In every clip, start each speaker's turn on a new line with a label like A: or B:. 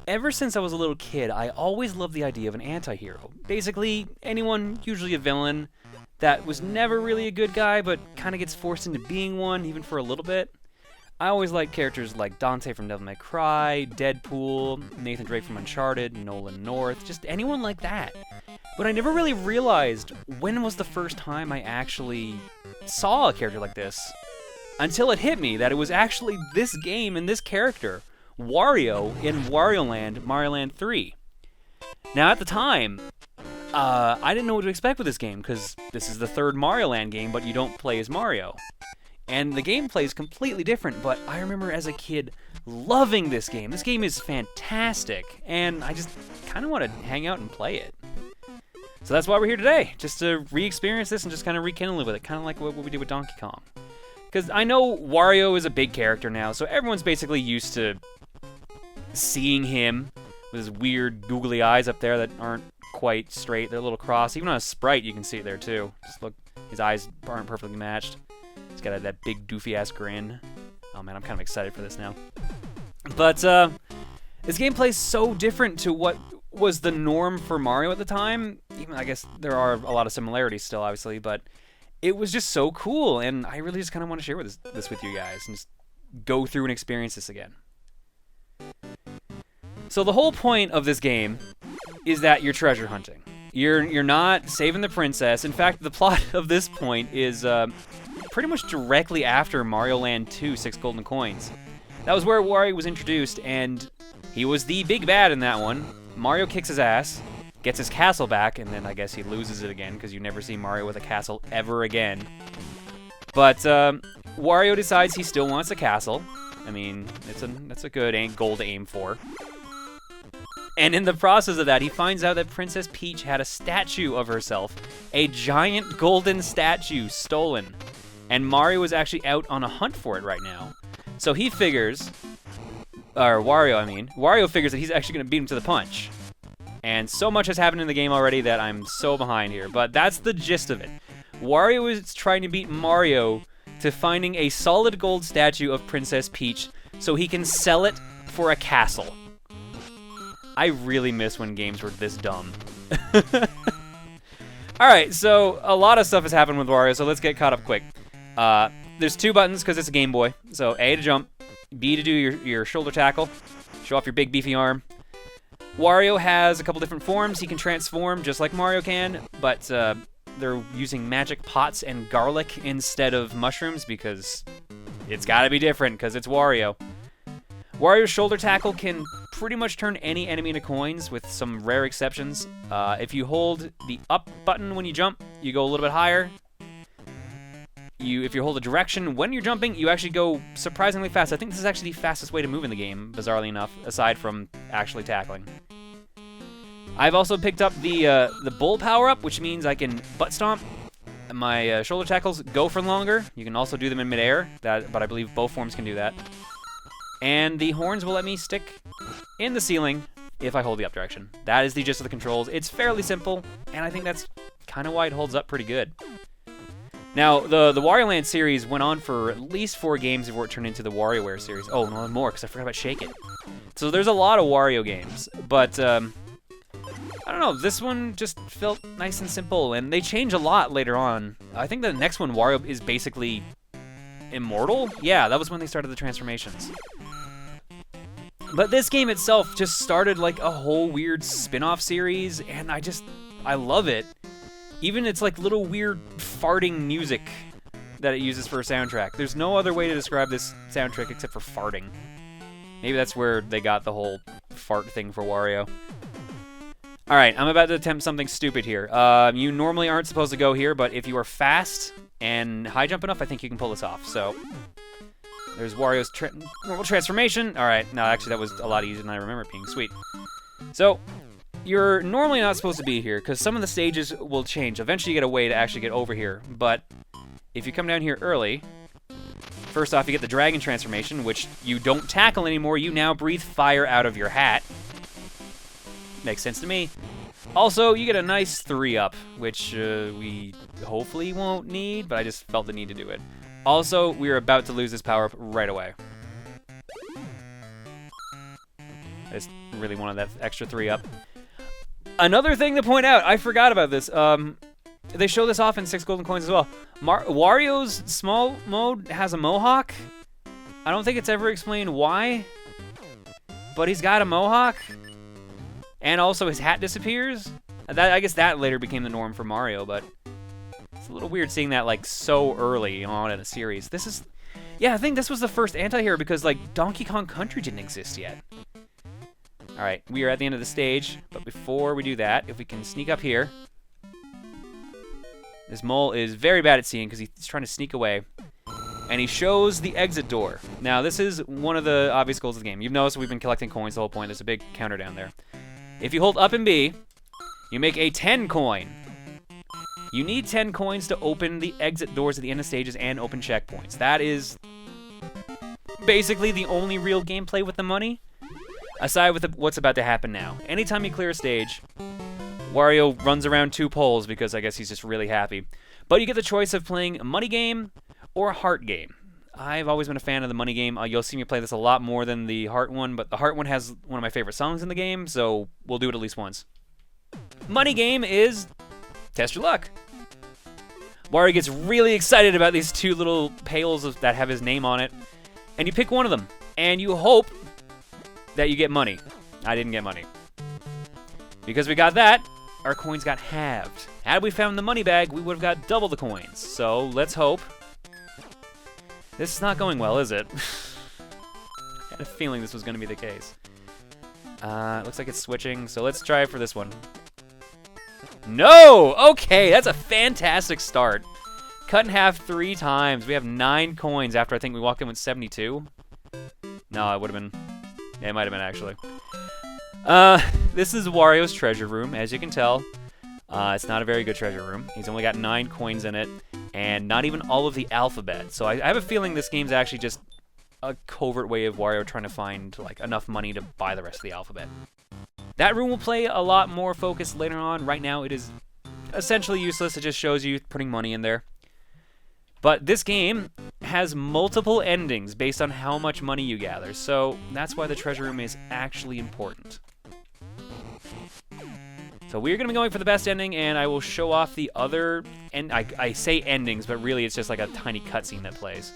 A: Ever since I was a little kid, I always loved the idea of an anti-hero. Basically, anyone, usually a villain, that was never really a good guy, but kind of gets forced into being one, even for a little bit. I always liked characters like Dante from Devil May Cry, Deadpool, Nathan Drake from Uncharted, Nolan North, just anyone like that. But I never really realized when was the first time I actually saw a character like this, until it hit me that it was actually this game and this character, Wario in Wario Land, Mario Land 3. Now, at the time, I didn't know what to expect with this game, because this is the third Mario Land game, but you don't play as Mario. And the gameplay is completely different, but I remember as a kid loving this game. This game is fantastic, and I just kind of want to hang out and play it. So that's why we're here today, just to re-experience this and just kind of rekindle it with it, kind of like what we did with Donkey Kong. Because I know Wario is a big character now, so everyone's basically used to seeing him with his weird googly eyes up there that aren't quite straight. They're a little cross. Even on a sprite, you can see it there too. Just look, his eyes aren't perfectly matched. He's got that big doofy-ass grin. Oh man, I'm kind of excited for this now. But this gameplay is so different to what was the norm for Mario at the time. Even I guess there are a lot of similarities still, obviously, but it was just so cool, and I really just kind of want to share this with you guys and just go through and experience this again. So the whole point of this game is that you're treasure hunting. You're not saving the princess. In fact, the plot of this point is pretty much directly after Mario Land 2, 6 Golden Coins. That was where Wario was introduced, and he was the big bad in that one. Mario kicks his ass, gets his castle back, and then I guess he loses it again, because you never see Mario with a castle ever again. But Wario decides he still wants a castle. I mean, that's a good goal to aim for. And in the process of that, he finds out that Princess Peach had a statue of herself, a giant golden statue, stolen. And Mario is actually out on a hunt for it right now. So he figures, or Wario, I mean, Wario figures that he's actually going to beat him to the punch. And so much has happened in the game already that I'm so behind here. But that's the gist of it. Wario is trying to beat Mario to finding a solid gold statue of Princess Peach so he can sell it for a castle. I really miss when games were this dumb. Alright, so a lot of stuff has happened with Wario, so let's get caught up quick. There's two buttons because it's a Game Boy. So A to jump, B to do your shoulder tackle, show off your big beefy arm. Wario has a couple different forms. He can transform just like Mario can, but they're using magic pots and garlic instead of mushrooms because it's gotta be different because it's Wario. Wario's shoulder tackle can pretty much turn any enemy into coins with some rare exceptions. If you hold the up button when you jump, you go a little bit higher. If you hold a direction when you're jumping, you actually go surprisingly fast. I think this is actually the fastest way to move in the game, bizarrely enough, aside from actually tackling. I've also picked up the bull power-up, which means I can butt stomp. My shoulder tackles go for longer. You can also do them in midair, but I believe both forms can do that. And the horns will let me stick in the ceiling if I hold the up direction. That is the gist of the controls. It's fairly simple, and I think that's kind of why it holds up pretty good. Now, the Wario Land series went on for at least 4 games before it turned into the WarioWare series. Oh, no, more, because I forgot about Shake It. So there's a lot of Wario games, but I don't know, this one just felt nice and simple, and they change a lot later on. I think the next one, Wario, is basically immortal? Yeah, that was when they started the transformations. But this game itself just started like a whole weird spin-off series, and I love it. Even it's like little weird farting music that it uses for a soundtrack. There's no other way to describe this soundtrack except for farting. Maybe that's where they got the whole fart thing for Wario. Alright, I'm about to attempt something stupid here. You normally aren't supposed to go here, but if you are fast and high jump enough, I think you can pull this off. So there's Wario's normal transformation. Alright, no, actually that was a lot easier than I remember it being. Sweet. So you're normally not supposed to be here, because some of the stages will change. Eventually you get a way to actually get over here, but if you come down here early, first off you get the dragon transformation, which you don't tackle anymore, you now breathe fire out of your hat. Makes sense to me. Also, you get a nice 3-up, which we hopefully won't need, but I just felt the need to do it. Also, we are about to lose this power-up right away. I just really wanted that extra 3 up. Another thing to point out, I forgot about this. They show this off in 6 golden coins as well. Wario's small mode has a mohawk. I don't think it's ever explained why, but he's got a mohawk. And also his hat disappears. I guess that later became the norm for Mario, but it's a little weird seeing that like so early on in a series. I think this was the first anti-hero because like Donkey Kong Country didn't exist yet. Alright, we are at the end of the stage, but before we do that, if we can sneak up here. This mole is very bad at seeing because he's trying to sneak away. And he shows the exit door. Now, this is one of the obvious goals of the game. You've noticed we've been collecting coins the whole point. There's a big counter down there. If you hold up and B, you make a 10 coin. You need 10 coins to open the exit doors at the end of stages and open checkpoints. That is basically the only real gameplay with the money, aside with what's about to happen now. Anytime you clear a stage, Wario runs around 2 poles because I guess he's just really happy. But you get the choice of playing a money game or a heart game. I've always been a fan of the money game. You'll see me play this a lot more than the heart one, but the heart one has one of my favorite songs in the game, so we'll do it at least once. Money game is test your luck. Wario gets really excited about these 2 little pails that have his name on it, and you pick one of them, and you hope that you get money. I didn't get money. Because we got that, our coins got halved. Had we found the money bag, we would have got double the coins. So let's hope. This is not going well, is it? I had a feeling this was going to be the case. It looks like it's switching, so let's try for this one. No! Okay, that's a fantastic start. Cut in half 3 times. We have 9 coins after I think we walked in with 72. No, it would have been... Yeah, it might have been, actually. This is Wario's treasure room, as you can tell. It's not a very good treasure room. He's only got 9 coins in it, and not even all of the alphabet. So I have a feeling this game's actually just a covert way of Wario trying to find like enough money to buy the rest of the alphabet. That room will play a lot more focused later on. Right now, it is essentially useless. It just shows you putting money in there. But this game has multiple endings based on how much money you gather, so that's why the treasure room is actually important. So we're going to be going for the best ending, and I will show off the other... I say endings, but really it's just like a tiny cutscene that plays.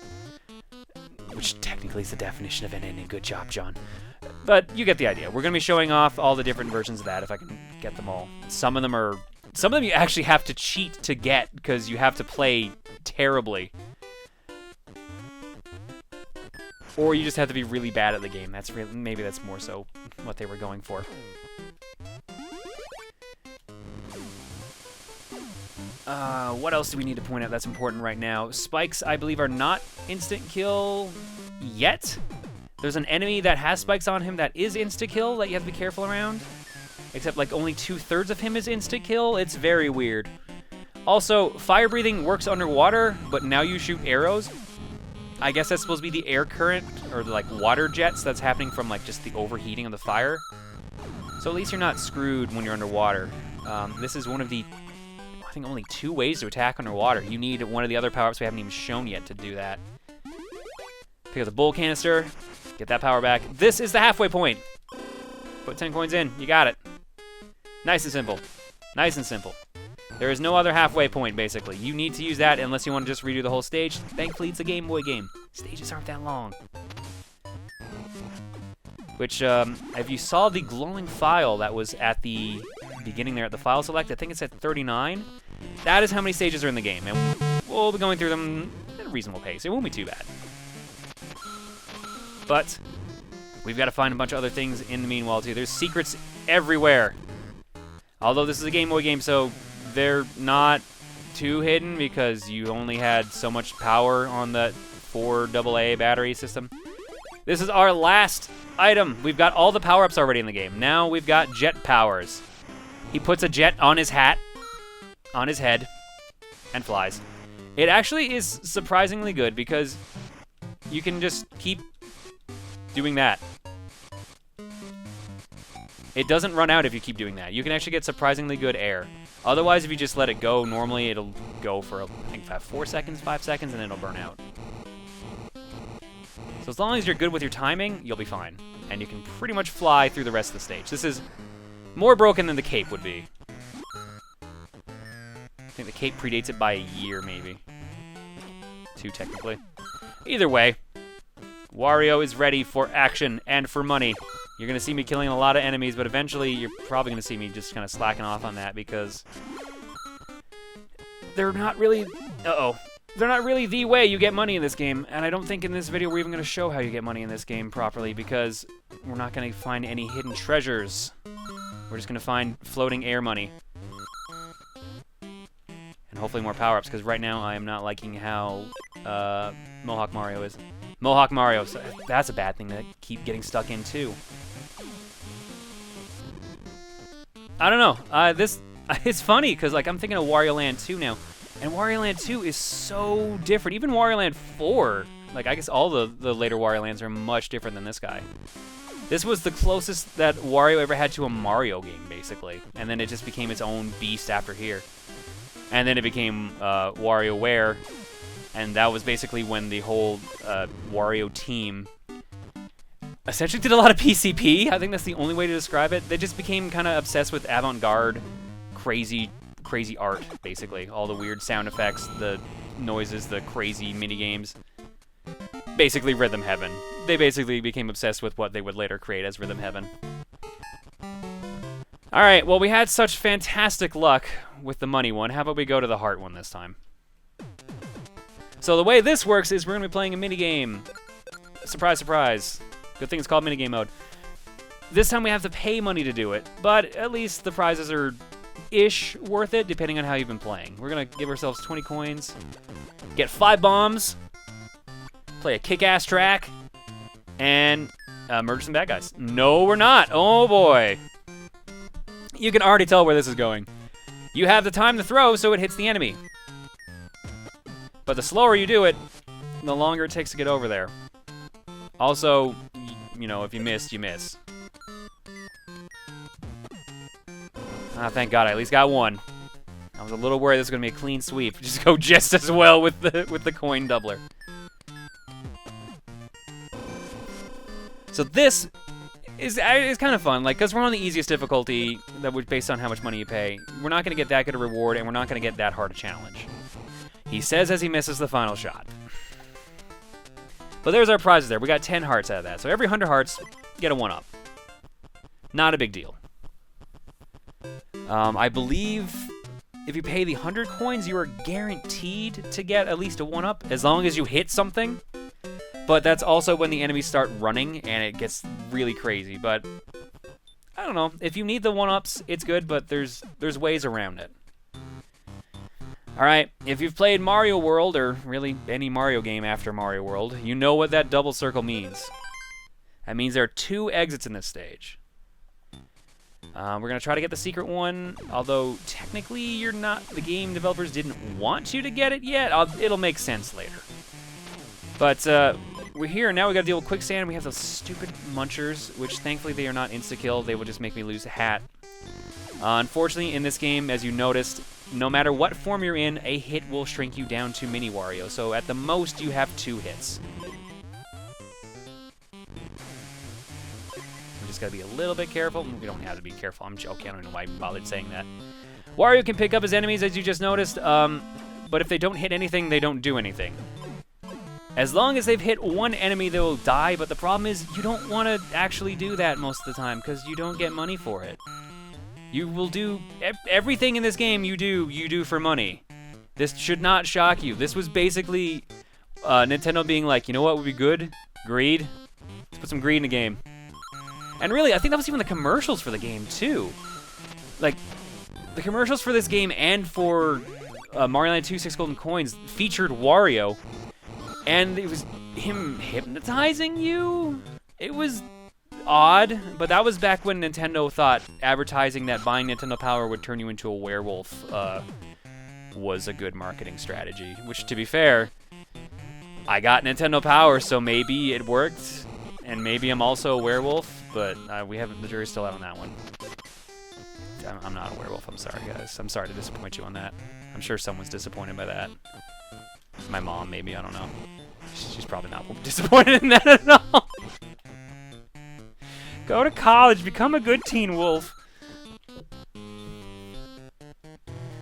A: Which technically is the definition of an ending. Good job, John. But you get the idea. We're going to be showing off all the different versions of that if I can get them all. Some of them you actually have to cheat to get because you have to play terribly. Or you just have to be really bad at the game. Maybe that's more so what they were going for. What else do we need to point out that's important right now? Spikes, I believe, are not instant kill yet. There's an enemy that has spikes on him that is insta-kill that you have to be careful around. Except, like, only 2/3 of him is insta-kill. It's very weird. Also, fire breathing works underwater, but now you shoot arrows. I guess that's supposed to be the air current, or the, like, water jets that's happening from, like, just the overheating of the fire. So at least you're not screwed when you're underwater. This is one of the... I think only 2 ways to attack underwater. You need one of the other power-ups we haven't even shown yet to do that. Pick up the bull canister, get that power back. This is the halfway point. Put 10 coins in, you got it. Nice and simple. Nice and simple. There is no other halfway point, basically. You need to use that unless you want to just redo the whole stage. Thankfully, it's a Game Boy game. Stages aren't that long. Which, if you saw the glowing file that was at the beginning there at the file select, I think it's at 39. That is how many stages are in the game, and we'll be going through them at a reasonable pace. It won't be too bad. But we've got to find a bunch of other things in the meanwhile, too. There's secrets everywhere. Although this is a Game Boy game, so they're not too hidden because you only had so much power on that 4 AA battery system. This is our last item. We've got all the power-ups already in the game. Now we've got jet powers. He puts a jet on his hat, on his head, and flies. It actually is surprisingly good because you can just keep doing that. It doesn't run out if you keep doing that. You can actually get surprisingly good air. Otherwise, if you just let it go, normally it'll go for, I think, 4 seconds, 5 seconds, and then it'll burn out. So as long as you're good with your timing, you'll be fine. And you can pretty much fly through the rest of the stage. This is more broken than the cape would be. I think the cape predates it by a year, maybe. 2, technically. Either way, Wario is ready for action and for money. You're going to see me killing a lot of enemies, but eventually you're probably going to see me just kind of slacking off on that because they're not really... They're not really the way you get money in this game, and I don't think in this video we're even going to show how you get money in this game properly because we're not going to find any hidden treasures. We're just going to find floating air money. And hopefully more power-ups, because right now I am not liking how Mohawk Mario is. Mohawk Mario, so that's a bad thing to keep getting stuck in, too. I don't know. It's funny, because like, I'm thinking of Wario Land 2 now. And Wario Land 2 is so different. Even Wario Land 4, like, I guess all the later Wario Lands are much different than this guy. This was the closest that Wario ever had to a Mario game, basically. And then it just became its own beast after here. And then it became WarioWare. And that was basically when the whole Wario team essentially did a lot of PCP. I think that's the only way to describe it. They just became kind of obsessed with avant-garde, crazy art, basically. All the weird sound effects, the noises, the crazy mini-games. Basically Rhythm Heaven. They basically became obsessed with what they would later create as Rhythm Heaven. Alright, well, we had such fantastic luck with the money one. How about we go to the heart one this time? So the way this works is we're going to be playing a minigame. Surprise, surprise. Good thing it's called minigame mode. This time we have to pay money to do it, but at least the prizes are ish worth it, depending on how you've been playing. We're going to give ourselves 20 coins, get 5 bombs, play a kick-ass track, and murder some bad guys. No, we're not. Oh, boy. You can already tell where this is going. You have the time to throw, so it hits the enemy. But the slower you do it, the longer it takes to get over there. Also, you know, if you missed, you miss. Ah, thank God, I at least got one. I was a little worried this was gonna be a clean sweep. Just go just as well with the coin doubler. So this is kind of fun, like, because we're on the easiest difficulty that would based on how much money you pay. We're not gonna get that good a reward, and we're not gonna get that hard a challenge. He says as he misses the final shot. But there's our prizes there. We got 10 hearts out of that. So every 100 hearts, get a 1-up. Not a big deal. I believe if you pay the 100 coins, you are guaranteed to get at least a 1-up, as long as you hit something. But that's also when the enemies start running, and it gets really crazy. But I don't know. If you need the 1-ups, it's good, but there's ways around it. Alright, if you've played Mario World, or really any Mario game after Mario World, you know what that double circle means. That means there are 2 exits in this stage. We're going to try to get the secret one, although technically you're not, the game developers didn't want you to get it yet. It'll make sense later. But we're here, and now we got to deal with quicksand. We have those stupid munchers, which thankfully they are not insta-kill. They will just make me lose a hat. Unfortunately, in this game, as you noticed, no matter what form you're in, a hit will shrink you down to Mini Wario. So at the most, you have 2 hits. We just gotta be a little bit careful. We don't have to be careful. I'm joking. I don't know why I bothered saying that. Wario can pick up his enemies, as you just noticed, but if they don't hit anything, they don't do anything. As long as they've hit one enemy, they will die, but the problem is you don't want to actually do that most of the time because you don't get money for it. You will do everything in this game you do for money. This should not shock you. This was basically Nintendo being like, you know what would be good? Greed. Let's put some greed in the game. And really, I think that was even the commercials for the game, too. Like, the commercials for this game and for Mario Land 2 6 Golden Coins featured Wario. And it was him hypnotizing you? It was odd, but that was back when Nintendo thought advertising that buying Nintendo Power would turn you into a werewolf was a good marketing strategy. Which, to be fair, I got Nintendo Power, so maybe it worked, and maybe I'm also a werewolf, but the jury's still out on that one. I'm not a werewolf, I'm sorry, guys. I'm sorry to disappoint you on that. I'm sure someone's disappointed by that. My mom, maybe, I don't know. She's probably not disappointed in that at all. Go to college, become a good teen wolf.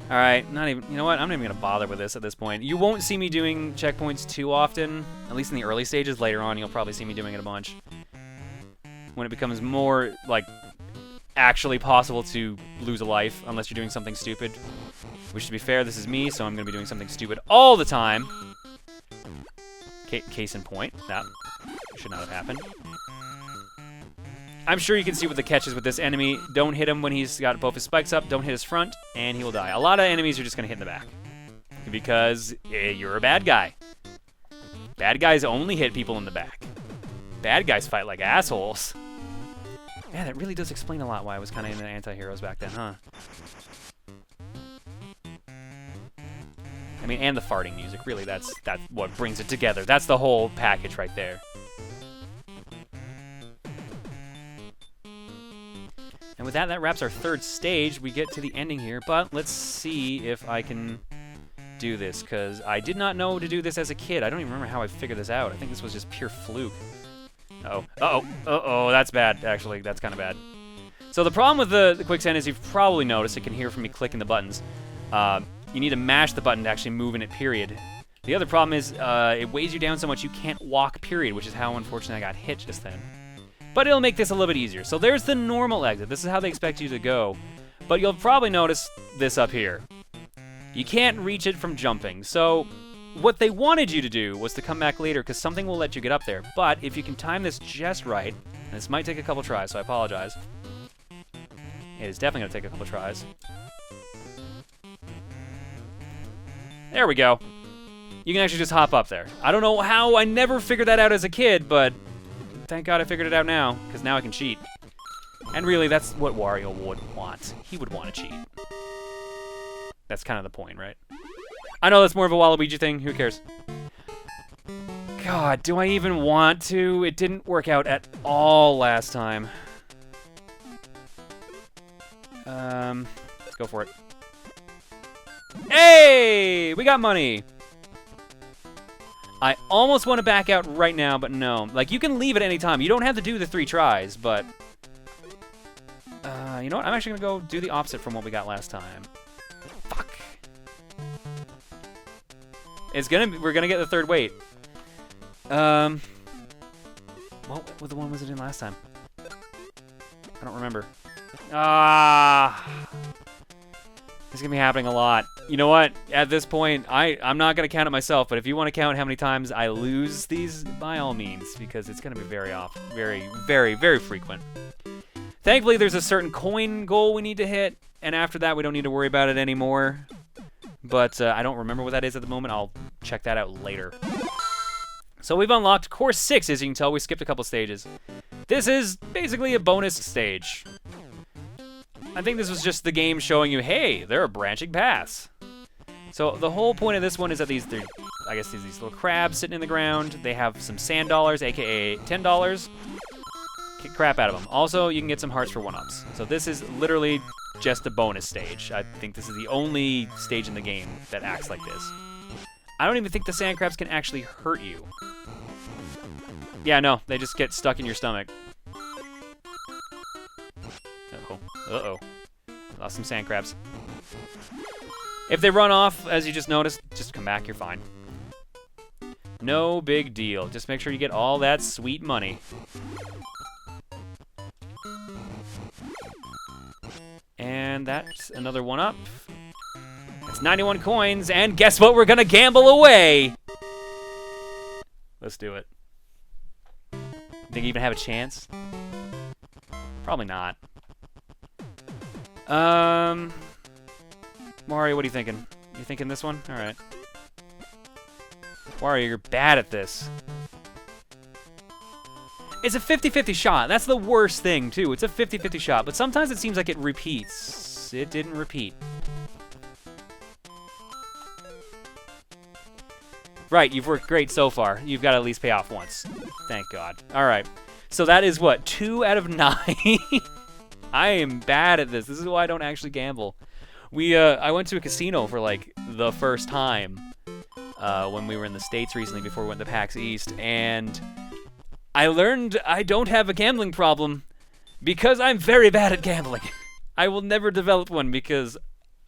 A: All right, not even. You know what? I'm not even gonna bother with this at this point. You won't see me doing checkpoints too often, at least in the early stages. Later on, you'll probably see me doing it a bunch. When it becomes more like actually possible to lose a life, unless you're doing something stupid. Which, to be fair, this is me, so I'm gonna be doing something stupid all the time. Case in point, that should not have happened. I'm sure you can see what the catch is with this enemy. Don't hit him when he's got both his spikes up. Don't hit his front, and he will die. A lot of enemies are just going to hit in the back. Because you're a bad guy. Bad guys only hit people in the back. Bad guys fight like assholes. Yeah, that really does explain a lot why I was kind of into anti-heroes back then, huh? I mean, and the farting music. Really, that's what brings it together. That's the whole package right there. And with that, that wraps our third stage. We get to the ending here, but let's see if I can do this, because I did not know to do this as a kid. I don't even remember how I figured this out. I think this was just pure fluke. Uh-oh. Uh-oh. Uh-oh, that's bad, actually. That's kind of bad. So the problem with the quicksand is you've probably noticed, you can hear from me clicking the buttons, you need to mash the button to actually move in it, period. The other problem is it weighs you down so much you can't walk, period, which is how, unfortunately, I got hit just then. But it'll make this a little bit easier. So there's the normal exit. This is how they expect you to go. But you'll probably notice this up here. You can't reach it from jumping. So what they wanted you to do was to come back later, because something will let you get up there. But if you can time this just right, and this might take a couple tries, so I apologize. It is definitely going to take a couple tries. There we go. You can actually just hop up there. I don't know how. I never figured that out as a kid, but thank God I figured it out now, because now I can cheat. And really, that's what Wario would want. He would want to cheat. That's kind of the point, right? I know that's more of a Waluigi thing. Who cares? God, do I even want to? It didn't work out at all last time. Let's go for it. Hey! We got money! I almost want to back out right now, but no. Like, you can leave at any time. You don't have to do the 3 tries, but you know what? I'm actually going to go do the opposite from what we got last time. Fuck. We're going to get the 3rd weight. What one was it in last time? I don't remember. It's going to be happening a lot. You know what? At this point, I'm not going to count it myself, but if you want to count how many times I lose these, by all means, because it's going to be very often. Very, very, very frequent. Thankfully, there's a certain coin goal we need to hit, and after that, we don't need to worry about it anymore. But I don't remember what that is at the moment. I'll check that out later. So we've unlocked Course 6. As you can tell, we skipped a couple stages. This is basically a bonus stage. I think this was just the game showing you, hey, there are branching paths. So the whole point of this one is that these little crabs sitting in the ground. They have some sand dollars, aka $10. Kick crap out of them. Also, you can get some hearts for 1-ups. So this is literally just a bonus stage. I think this is the only stage in the game that acts like this. I don't even think the sand crabs can actually hurt you. Yeah, no, they just get stuck in your stomach. Uh-oh. Lost some sand crabs. If they run off, as you just noticed, just come back, you're fine. No big deal. Just make sure you get all that sweet money. And that's another 1-up. That's 91 coins, and guess what? We're gonna gamble away! Let's do it. Think you even have a chance? Probably not. Mario, what are you thinking? You thinking this one? Alright. Wario, you're bad at this. It's a 50-50 shot. That's the worst thing, too. It's a 50-50 shot, but sometimes it seems like it repeats. It didn't repeat. Right, you've worked great so far. You've got to at least pay off once. Thank God. Alright. So that is what? 2 out of 9? I am bad at this. This is why I don't actually gamble. I went to a casino for, like, the first time. when we were in the States recently before we went to PAX East, and I learned I don't have a gambling problem because I'm very bad at gambling. I will never develop one because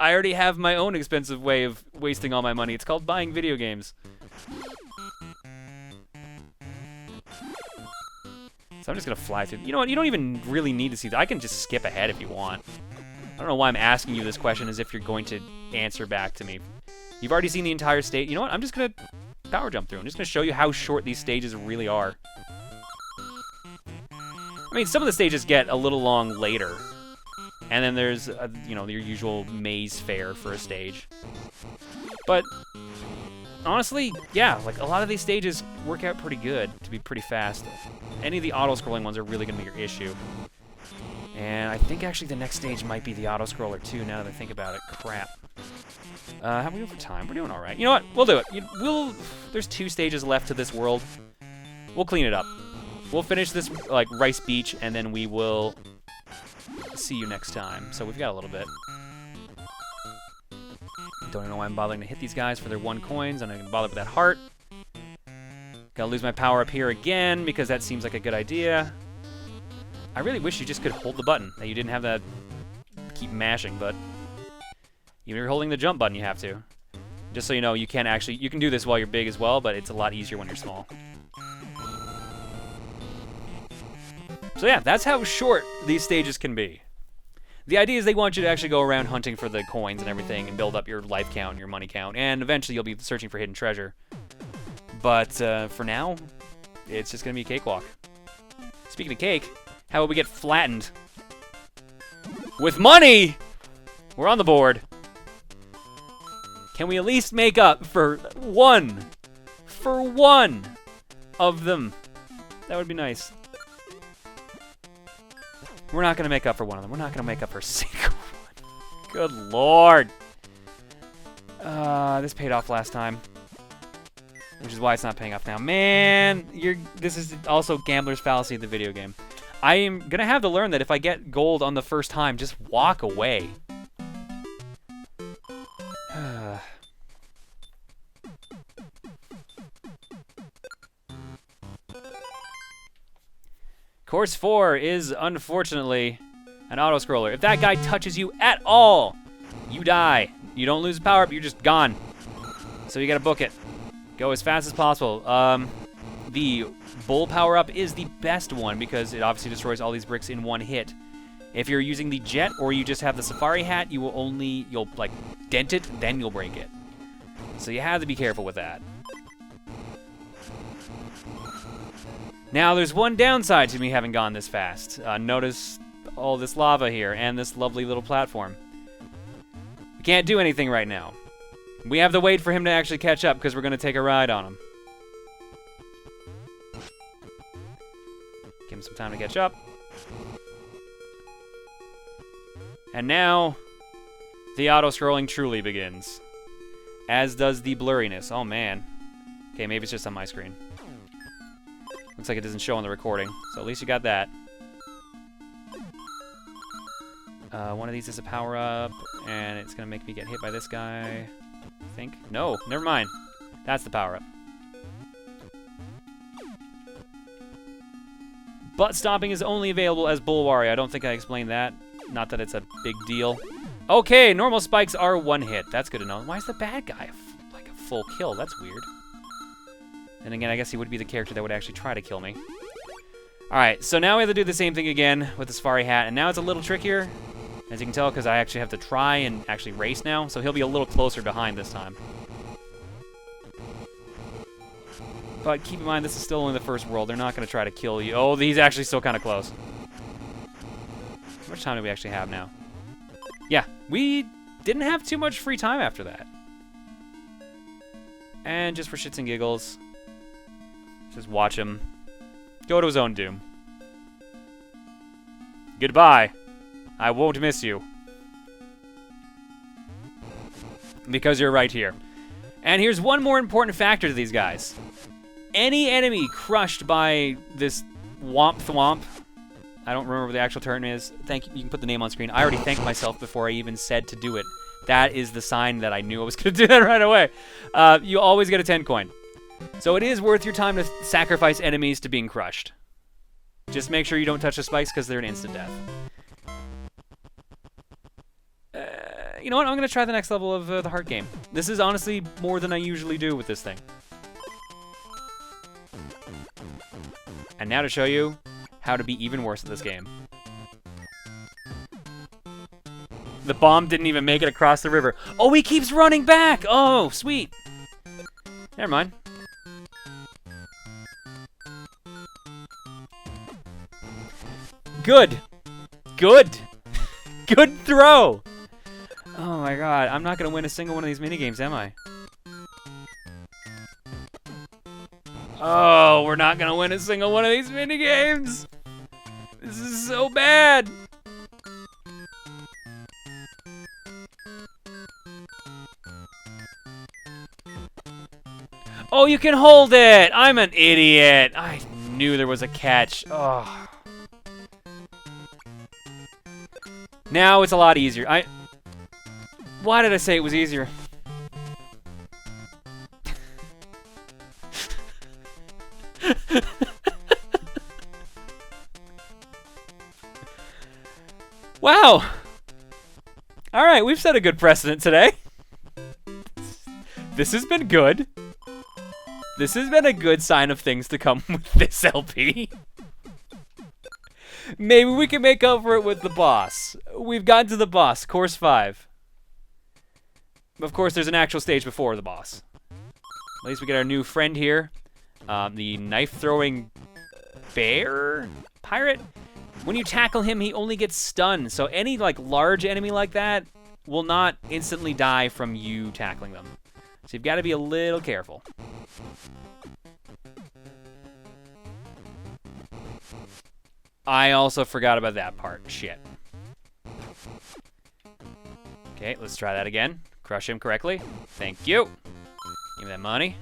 A: I already have my own expensive way of wasting all my money. It's called buying video games. So I'm just going to fly through. You know what? You don't even really need to see that. I can just skip ahead if you want. I don't know why I'm asking you this question as if you're going to answer back to me. You've already seen the entire stage. You know what? I'm just going to power jump through. I'm just going to show you how short these stages really are. I mean, some of the stages get a little long later. And then there's, you know, your usual maze fare for a stage. But honestly, yeah, like a lot of these stages work out pretty good to be pretty fast. Any of the auto-scrolling ones are really going to be your issue. And I think actually the next stage might be the auto-scroller too, now that I think about it. Crap. How are we doing for time? We're doing all right. You know what? We'll do it. There's 2 stages left to this world. We'll clean it up. We'll finish this, like, Rice Beach, and then we will see you next time. So we've got a little bit. Don't even know why I'm bothering to hit these guys for their 1 coins. I'm not gonna bother with that heart. Gotta lose my power up here again, because that seems like a good idea. I really wish you just could hold the button, that you didn't have to keep mashing, but even if you're holding the jump button, you have to. Just so you know, you can do this while you're big as well, but it's a lot easier when you're small. So yeah, that's how short these stages can be. The idea is they want you to actually go around hunting for the coins and everything and build up your life count and your money count, and eventually you'll be searching for hidden treasure. But for now, it's just going to be a cakewalk. Speaking of cake, how about we get flattened? With money! We're on the board. Can we at least make up for one of them? That would be nice. We're not going to make up for one of them. We're not going to make up for a single one. Good lord. This paid off last time. Which is why it's not paying off now. Man, this is also gambler's fallacy of the video game. I am going to have to learn that if I get gold on the first time, just walk away. Course 4 is, unfortunately, an auto-scroller. If that guy touches you at all, you die. You don't lose power up, you're just gone. So you gotta book it. Go as fast as possible. The bull power-up is the best one because it obviously destroys all these bricks in one hit. If you're using the jet or you just have the safari hat, you'll like dent it, then you'll break it. So you have to be careful with that. Now, there's one downside to me having gone this fast. Notice all this lava here and this lovely little platform. We can't do anything right now. We have to wait for him to actually catch up because we're going to take a ride on him. Give him some time to catch up. And now, the auto-scrolling truly begins. As does the blurriness. Oh, man. Okay, maybe it's just on my screen. Looks like it doesn't show on the recording, so at least you got that. One of these is a power-up, and it's going to make me get hit by this guy, I think. No, never mind. That's the power-up. Butt stomping is only available as Bull Wario. I don't think I explained that. Not that it's a big deal. Okay, normal spikes are 1 hit. That's good to know. Why is the bad guy like a full kill? That's weird. And again, I guess he would be the character that would actually try to kill me. Alright, so now we have to do the same thing again with the safari hat, and now it's a little trickier, as you can tell, because I actually have to try and actually race now, so he'll be a little closer behind this time. But keep in mind, this is still only the first world. They're not going to try to kill you. Oh, he's actually still kind of close. How much time do we actually have now? Yeah, we didn't have too much free time after that. And just for shits and giggles, just watch him go to his own doom. Goodbye. I won't miss you. Because you're right here. And here's one more important factor to these guys. Any enemy crushed by this Womp Thwomp, I don't remember what the actual term is. You can put the name on screen. I already thanked myself before I even said to do it. That is the sign that I knew I was going to do that right away. You always get a 10 coin. So it is worth your time to sacrifice enemies to being crushed. Just make sure you don't touch the spikes because they're an instant death. You know what? I'm going to try the next level of the heart game. This is honestly more than I usually do with this thing. And now to show you how to be even worse at this game. The bomb didn't even make it across the river. Oh, he keeps running back! Oh, sweet. Never mind. Good. Good. Good throw. Oh my god, I'm not going to win a single one of these minigames, am I? Oh, we're not going to win a single one of these minigames. This is so bad. Oh, you can hold it. I'm an idiot. I knew there was a catch. Oh. Now it's a lot easier. Why did I say it was easier? Wow. All right, we've set a good precedent today. This has been good. This has been a good sign of things to come with this LP. Maybe we can make up for it with the boss. We've gotten to the boss, course 5. Of course, there's an actual stage before the boss. At least we get our new friend here. The knife-throwing bear pirate. When you tackle him, he only gets stunned. So any like large enemy like that will not instantly die from you tackling them. So you've got to be a little careful. I also forgot about that part. Shit. Okay, let's try that again. Crush him correctly. Thank you. Give me that money.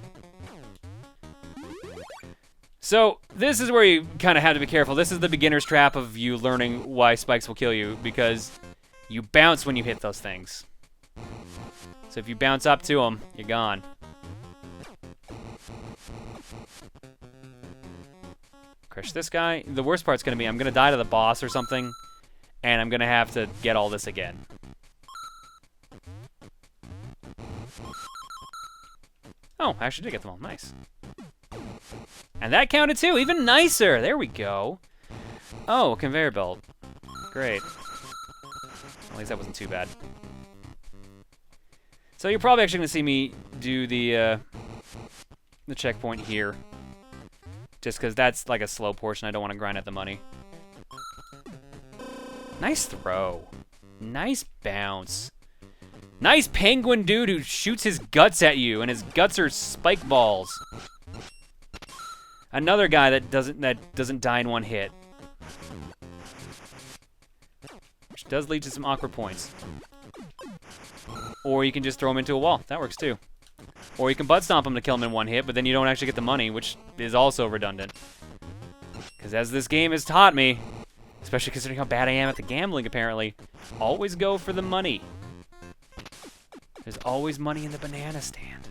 A: So, this is where you kind of have to be careful. This is the beginner's trap of you learning why spikes will kill you, because you bounce when you hit those things. So if you bounce up to them, you're gone. Crush this guy. The worst part's going to be I'm going to die to the boss or something, and I'm going to have to get all this again. Oh, I actually did get them all. Nice. And that counted too. Even nicer. There we go. Oh, a conveyor belt. Great. At least that wasn't too bad. So you're probably actually going to see me do the checkpoint here. Just because that's like a slow portion. I don't want to grind at the money. Nice throw. Nice bounce. Nice penguin dude who shoots his guts at you, and his guts are spike balls. Another guy that doesn't die in one hit. Which does lead to some awkward points. Or you can just throw him into a wall. That works too. Or you can butt stomp him to kill him in one hit, but then you don't actually get the money, which is also redundant. Because as this game has taught me, especially considering how bad I am at the gambling apparently, always go for the money. There's always money in the banana stand.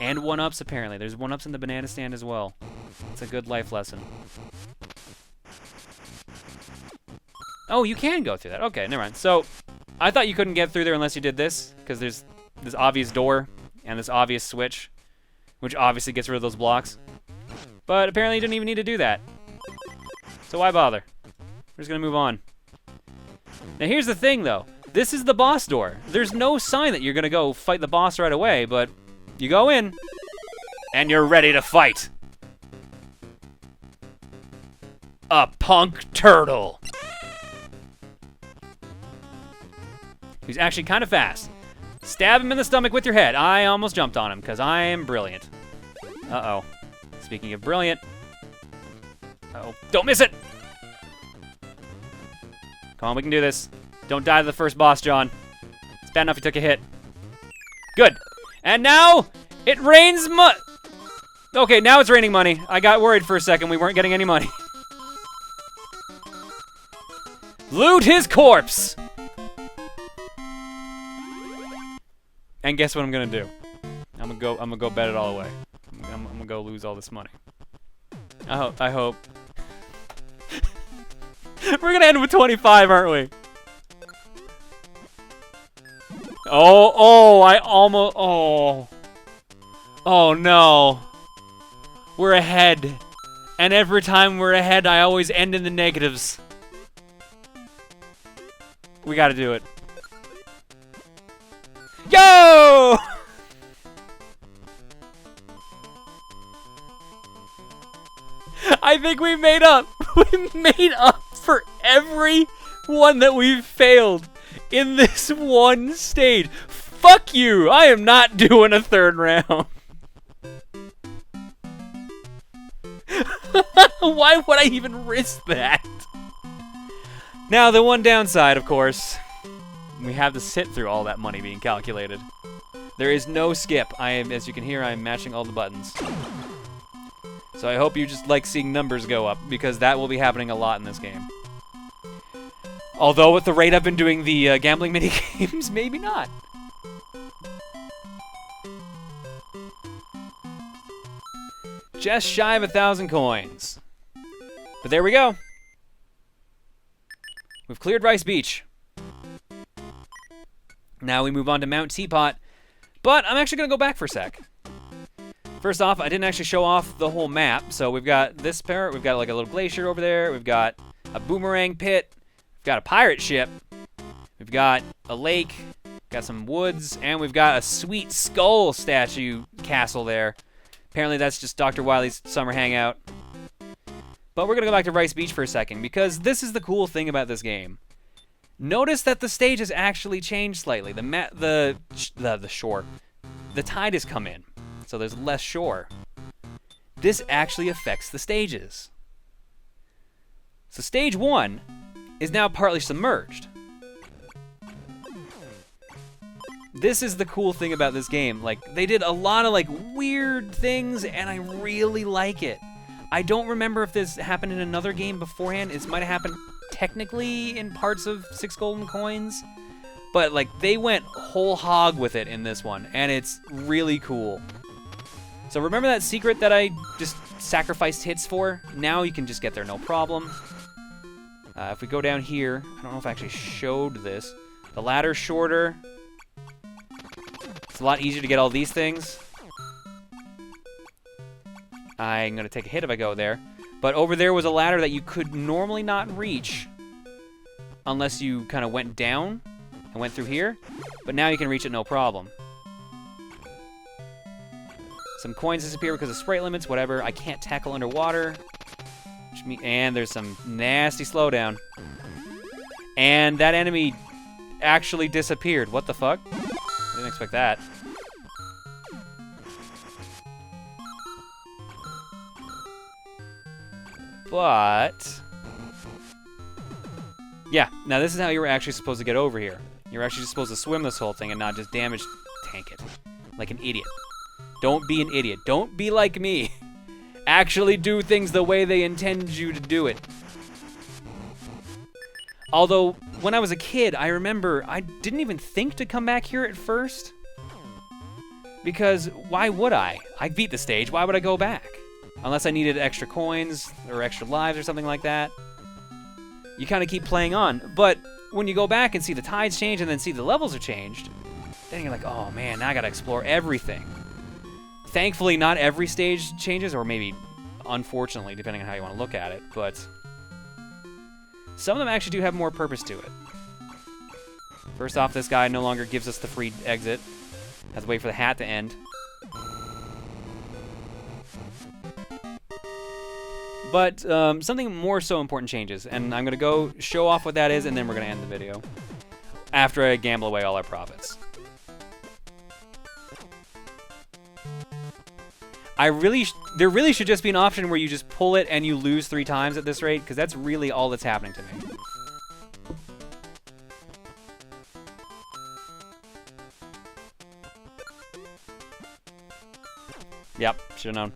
A: And 1-ups, apparently. There's 1-ups in the banana stand as well. It's a good life lesson. Oh, you can go through that. Okay, never mind. So, I thought you couldn't get through there unless you did this, because there's this obvious door and this obvious switch, which obviously gets rid of those blocks. But apparently you didn't even need to do that. So why bother? We're just going to move on. Now here's the thing, though. This is the boss door. There's no sign that you're going to go fight the boss right away, but you go in, and you're ready to fight. A punk turtle. He's actually kind of fast. Stab him in the stomach with your head. I almost jumped on him, because I am brilliant. Uh-oh. Speaking of brilliant. Uh-oh. Don't miss it! Come on, we can do this. Don't die to the first boss, John. It's bad enough you took a hit. Good. And now, it rains Okay, now it's raining money. I got worried for a second we weren't getting any money. Loot his corpse! And guess what I'm gonna do? I'm gonna go bet it all away. I'm gonna go lose all this money. I hope. We're gonna end with 25, aren't we? Oh, I almost, oh no. We're ahead. And every time we're ahead, I always end in the negatives. We gotta do it. Yo! I think we made up. We made up for every one that we've failed in this one stage. Fuck you! I am not doing a third round. Why would I even risk that? Now, the one downside, of course, we have to sit through all that money being calculated. There is no skip. As you can hear, I'm matching all the buttons. So I hope you just like seeing numbers go up, because that will be happening a lot in this game. Although at the rate I've been doing the gambling mini games, maybe not. Just shy of 1,000 coins. But there we go. We've cleared Rice Beach. Now we move on to Mount Teapot. But I'm actually going to go back for a sec. First off, I didn't actually show off the whole map. So we've got this part. We've got like a little glacier over there. We've got a boomerang pit. We've got a pirate ship. We've got a lake. Got some woods. And we've got a sweet skull statue castle there. Apparently that's just Dr. Wily's summer hangout. But we're going to go back to Rice Beach for a second, because this is the cool thing about this game. Notice that the stage has actually changed slightly. The shore. The tide has come in, so there's less shore. This actually affects the stages. So stage 1 is now partly submerged. This is the cool thing about this game. Like, they did a lot of like weird things, and I really like it. I don't remember if this happened in another game beforehand. It might have happened technically in parts of 6 Golden Coins, but like they went whole hog with it in this one, and it's really cool. So remember that secret that I just sacrificed hits for? Now you can just get there no problem. If we go down here, I don't know if I actually showed this. The ladder's shorter. It's a lot easier to get all these things. I'm going to take a hit if I go there. But over there was a ladder that you could normally not reach unless you kind of went down and went through here. But now you can reach it no problem. Some coins disappear because of sprite limits, whatever. I can't tackle underwater. And there's some nasty slowdown. And that enemy actually disappeared. What the fuck? I didn't expect that. But yeah, now this is how you were actually supposed to get over here. You're actually supposed to swim this whole thing and not just damage tank it. Like an idiot. Don't be an idiot. Don't be like me. Actually do things the way they intend you to do it. Although, when I was a kid, I remember I didn't even think to come back here at first. Because why would I? I beat the stage, why would I go back? Unless I needed extra coins or extra lives or something like that. You kind of keep playing on. But when you go back and see the tides change and then see the levels are changed, then you're like, oh man, now I gotta explore everything. Thankfully, not every stage changes, or maybe, unfortunately, depending on how you want to look at it, but some of them actually do have more purpose to it. First off, this guy no longer gives us the free exit. Have to wait for the hat to end. But something more so important changes, and I'm going to go show off what that is, and then we're going to end the video after I gamble away all our profits. There really should just be an option where you just pull it and you lose 3 times at this rate, because that's really all that's happening to me. Yep, should have known.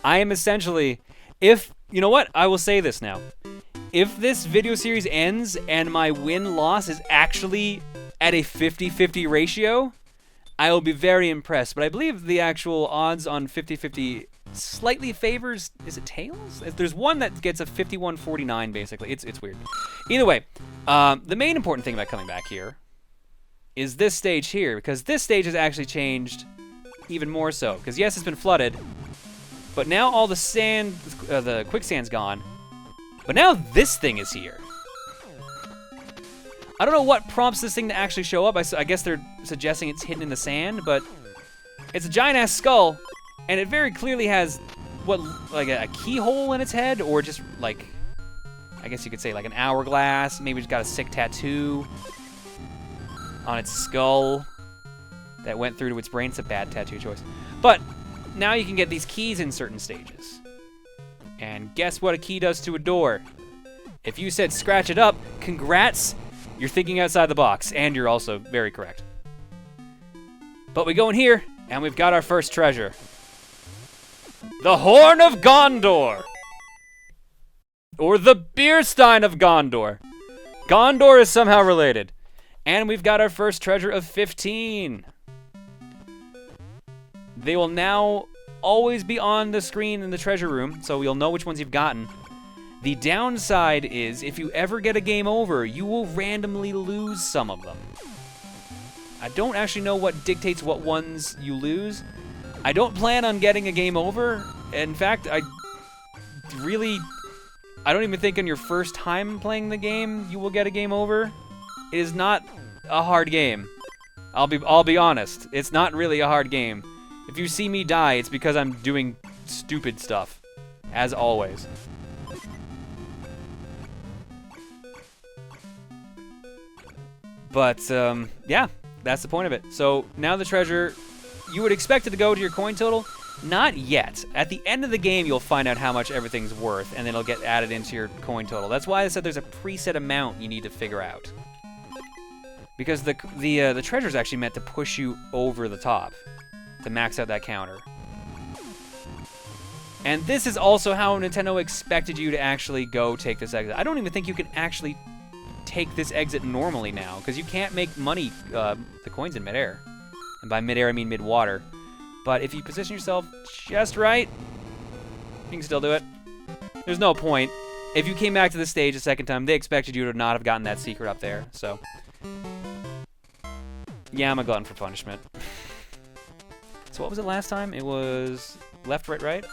A: I am essentially, you know what? I will say this now. if this video series ends and my win-loss is actually at a 50-50 ratio, I will be very impressed. But I believe the actual odds on 50-50 slightly favors, is it Tails? There's one that gets a 51-49, basically. It's weird. Either way, the main important thing about coming back here is this stage here, because this stage has actually changed even more so. Because yes, it's been flooded, but now all the sand, the quicksand's gone. But now this thing is here. I don't know what prompts this thing to actually show up. I guess they're suggesting it's hidden in the sand, but it's a giant-ass skull, and it very clearly has, what, like a keyhole in its head, or just, like, I guess you could say, like an hourglass. Maybe it's got a sick tattoo on its skull that went through to its brain. It's a bad tattoo choice. But now you can get these keys in certain stages. And guess what a key does to a door? If you said scratch it up, congrats, you're thinking outside the box, and you're also very correct. But we go in here, and we've got our first treasure. The Horn of Gondor! Or the Beer Stein of Gondor. Gondor is somehow related. And we've got our first treasure of 15. They will now always be on the screen in the treasure room, so you'll know which ones you've gotten. The downside is, if you ever get a game over, you will randomly lose some of them. I don't actually know what dictates what ones you lose. I don't plan on getting a game over. In fact, I don't even think on your first time playing the game you will get a game over. It is not a hard game. I'll be honest. It's not really a hard game. If you see me die, it's because I'm doing stupid stuff, as always. But, yeah, that's the point of it. So, now the treasure, you would expect it to go to your coin total. Not yet. At the end of the game, you'll find out how much everything's worth, and then it'll get added into your coin total. That's why I said there's a preset amount you need to figure out. Because the treasure's actually meant to push you over the top, to max out that counter. And this is also how Nintendo expected you to actually go take this exit. I don't even think you can actually take this exit normally now, because you can't make money, the coins in midair. And by midair, I mean mid-water. But if you position yourself just right, you can still do it. There's no point. If you came back to this stage a second time, they expected you to not have gotten that secret up there, so. Yeah, I'm a glutton for punishment. So what was it last time? It was left, right, right?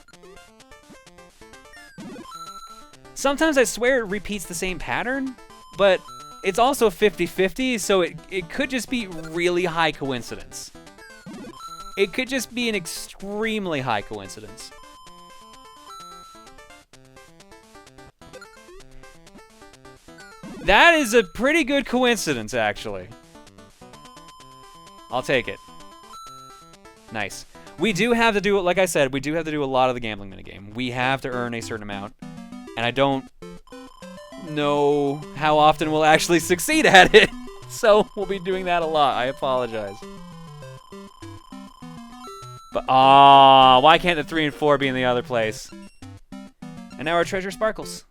A: Sometimes I swear it repeats the same pattern, but it's also 50-50, so it could just be really high coincidence. It could just be an extremely high coincidence. That is a pretty good coincidence, actually. I'll take it. Nice. We do have to do, like I said, we do have to do a lot of the gambling minigame. We have to earn a certain amount, and I don't know how often we'll actually succeed at it. So we'll be doing that a lot. I apologize. But, why can't the 3 and 4 be in the other place? And now our treasure sparkles.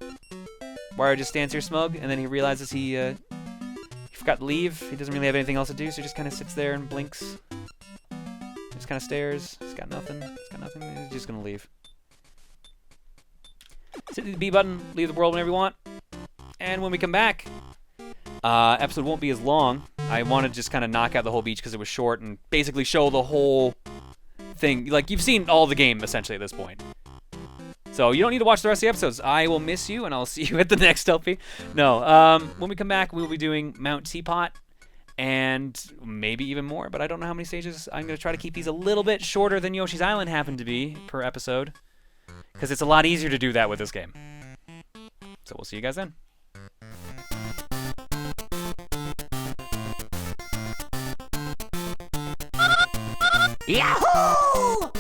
A: Wario just stands here smug, and then he realizes he forgot to leave. He doesn't really have anything else to do, so he just kind of sits there and blinks. Just kind of stares. He's got nothing. He's got nothing. He's just going to leave. Hit the B button, leave the world whenever you want. And when we come back, episode won't be as long. I want to just kind of knock out the whole beach because it was short and basically show the whole thing. Like, you've seen all the game, essentially, at this point. So you don't need to watch the rest of the episodes. I will miss you, and I'll see you at the next LP. No, when we come back, we'll be doing Mount Teapot, and maybe even more, but I don't know how many stages. I'm going to try to keep these a little bit shorter than Yoshi's Island happened to be per episode, because it's a lot easier to do that with this game. So we'll see you guys then.
B: Yahoo!